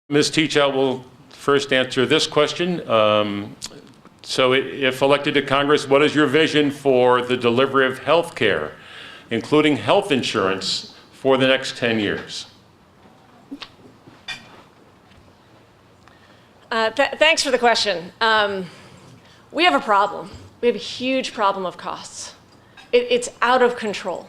Ms. Teachout will first answer this question. So if elected to Congress, what is your vision for the delivery of health care, including health insurance, for the next 10 years? Thanks for the question. We have a problem. We have a huge problem of costs. It's out of control.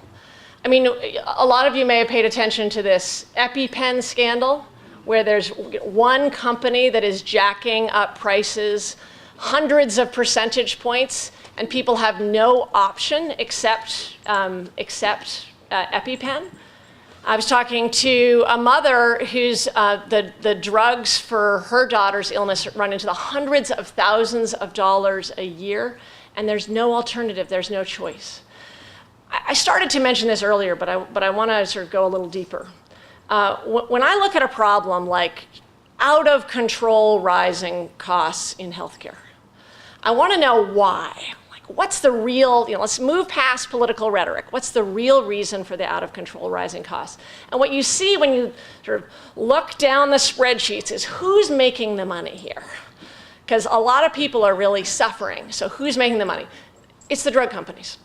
I mean, a lot of you may have paid attention to this EpiPen scandal, where there's one company that is jacking up prices hundreds of percentage points, and people have no option except EpiPen. I was talking to a mother whose the drugs for her daughter's illness run into the hundreds of thousands of dollars a year, and there's no alternative, there's no choice. I started to mention this earlier, but I want to sort of go a little deeper. When I look at a problem like out of control rising costs in healthcare, I want to know why. Like, what's the real, let's move past political rhetoric. What's the real reason for the out of control rising costs? And what you see when you sort of look down the spreadsheets is who's making the money here? Because a lot of people are really suffering. So who's making the money? It's the drug companies.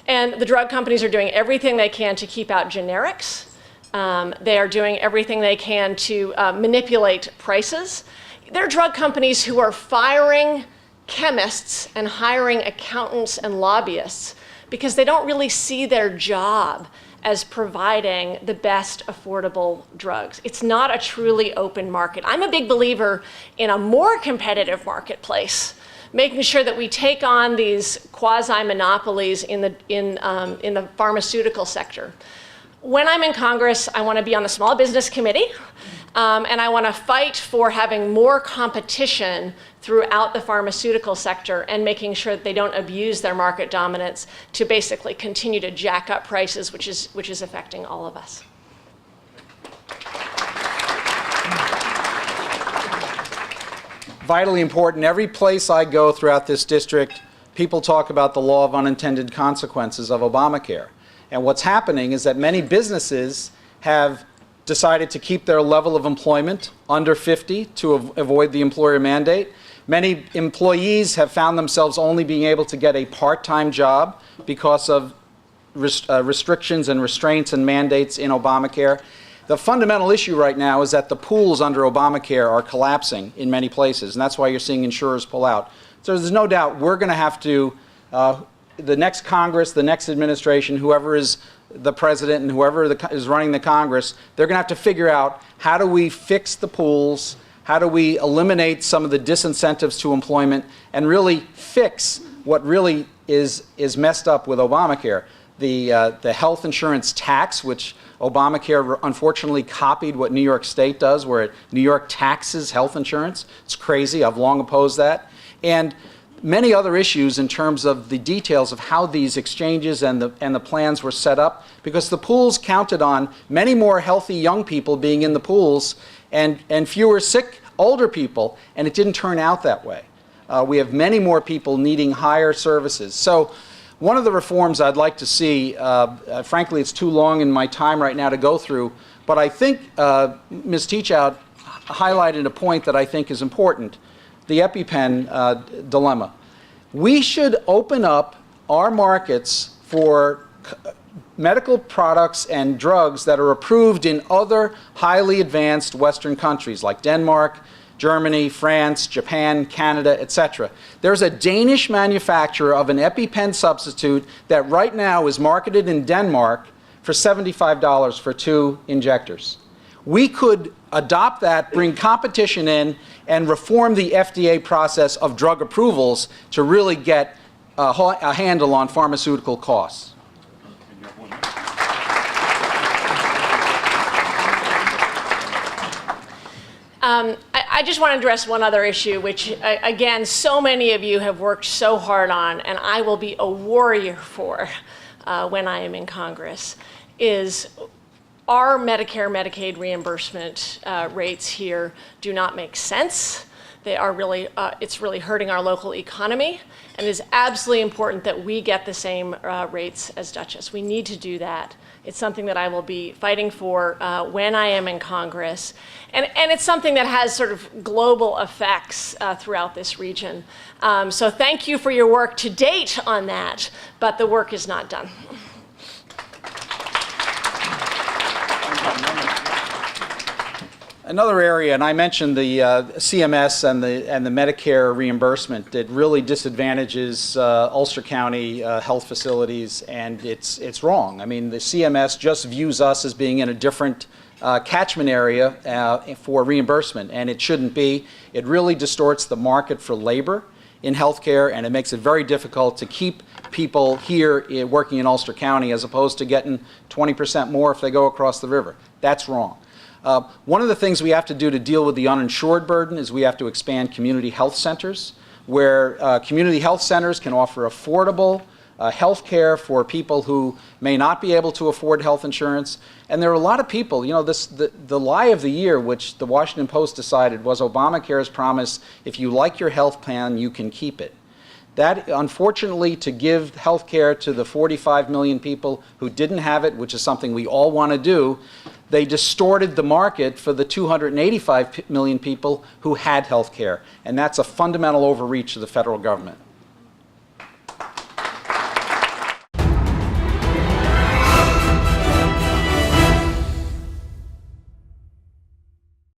And the drug companies are doing everything they can to keep out generics. They are doing everything they can to manipulate prices. There are drug companies who are firing chemists and hiring accountants and lobbyists because they don't really see their job as providing the best affordable drugs. It's not a truly open market. I'm a big believer in a more competitive marketplace, making sure that we take on these quasi-monopolies in the pharmaceutical sector. When I'm in Congress, I want to be on the Small Business Committee, and I want to fight for having more competition throughout the pharmaceutical sector and making sure that they don't abuse their market dominance to basically continue to jack up prices, which is affecting all of us. Vitally important. Every place I go throughout this district, people talk about the law of unintended consequences of Obamacare. And what's happening is that many businesses have decided to keep their level of employment under 50 to avoid the employer mandate. Many employees have found themselves only being able to get a part-time job because of restrictions and restraints and mandates in Obamacare. The fundamental issue right now is that the pools under Obamacare are collapsing in many places, and that's why you're seeing insurers pull out. So there's no doubt we're going to have to, the next Congress, the next administration, whoever is the president and whoever is running the Congress, they're going to have to figure out how do we fix the pools, how do we eliminate some of the disincentives to employment, and really fix what really is messed up with Obamacare. The health insurance tax, which Obamacare unfortunately copied what New York State does, where New York taxes health insurance. It's crazy. I've long opposed that. And many other issues in terms of the details of how these exchanges and the plans were set up, because the pools counted on many more healthy young people being in the pools and fewer sick older people, and it didn't turn out that way. We have many more people needing higher services. So one of the reforms I'd like to see, frankly, it's too long in my time right now to go through, but I think Ms. Teachout highlighted a point that I think is important, the EpiPen dilemma. We should open up our markets for medical products and drugs that are approved in other highly advanced Western countries like Denmark, Germany, France, Japan, Canada, etc. There's a Danish manufacturer of an EpiPen substitute that right now is marketed in Denmark for $75 for 2 injectors. We could adopt that, bring competition in, and reform the FDA process of drug approvals to really get a handle on pharmaceutical costs. I just want to address one other issue, which, again, so many of you have worked so hard on, and I will be a warrior for when I am in Congress, is our Medicare, Medicaid reimbursement rates here do not make sense. They are really, it's really hurting our local economy, and it is absolutely important that we get the same rates as Dutchess. We need to do that It's something that I will be fighting for when I am in Congress. And it's something that has sort of global effects throughout this region. So thank you for your work to date on that, but the work is not done. Another area, and I mentioned the CMS and the Medicare reimbursement that really disadvantages Ulster County health facilities, and it's wrong. I mean, the CMS just views us as being in a different catchment area for reimbursement, and it shouldn't be. It really distorts the market for labor in healthcare, and it makes it very difficult to keep people here working in Ulster County as opposed to getting 20% more if they go across the river. That's wrong. One of the things we have to do to deal with the uninsured burden is we have to expand community health centers, where community health centers can offer affordable health care for people who may not be able to afford health insurance. And there are a lot of people, you know, the lie of the year, which the Washington Post decided, was Obamacare's promise: if you like your health plan, you can keep it. That, unfortunately, to give health care to the 45 million people who didn't have it, which is something we all want to do, they distorted the market for the 285 million people who had health care. And that's a fundamental overreach of the federal government.